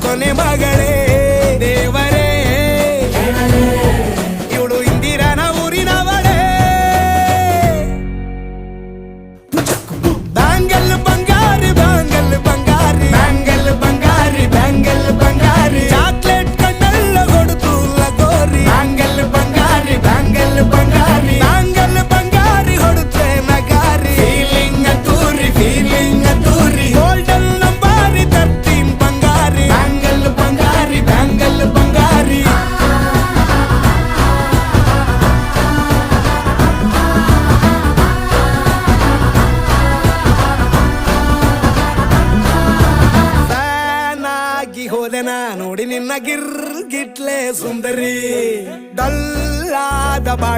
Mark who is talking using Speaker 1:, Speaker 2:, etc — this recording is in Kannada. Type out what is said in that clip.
Speaker 1: ಕೊನೆ ಮಗಳೇ ದೇವರೇ ಇವಳು ಇಂದಿರನ ಊರಿನವಳೇ ಬ್ಯಾಂಗಲ್ ಬಂಗಾರಿ ಬ್ಯಾಂಗಲ್ ಬಂಗಾರಿ ಬ್ಯಾಂಗಲ್ ಬಂಗಾರಿ ಬ್ಯಾಂಗಲ್ ಬಂಗಾರಿ ಚಾಕ್ಲೇಟ್ ಕಣ್ಣೆಲ್ಲ ಕೊಡುತ್ತು ಲಗೋರಿ ಬ್ಯಾಂಗಲ್ ಬಂಗಾರಿ ಬ್ಯಾಂಗಲ್ ಬಂಗಾರಿ ಬ್ಯಾಂಗಲ್ ಬಂಗಾರಿ ಹೊಡುತ್ತೆ ನಗಾರಿ ಫೀಲಿಂಗ್ ತೂರಿ ಗೋಲ್ಡನ್ ನಂಬಾರಿ 13 ಬಂಗಾರಿ ಬ್ಯಾಂಗಲ್ ಬಂಗಾರಿ ಬ್ಯಾಂಗಲ್ ಬಂಗಾರಿ ಫ್ಯಾನಾಗಿ ಹೋದೆನಾ ನೋಡಿ ನಿನ್ನ ಗಿರ್ಗಿಟ್ಲೆ ಸುಂದರಿ ಡಲ್ಲಾದ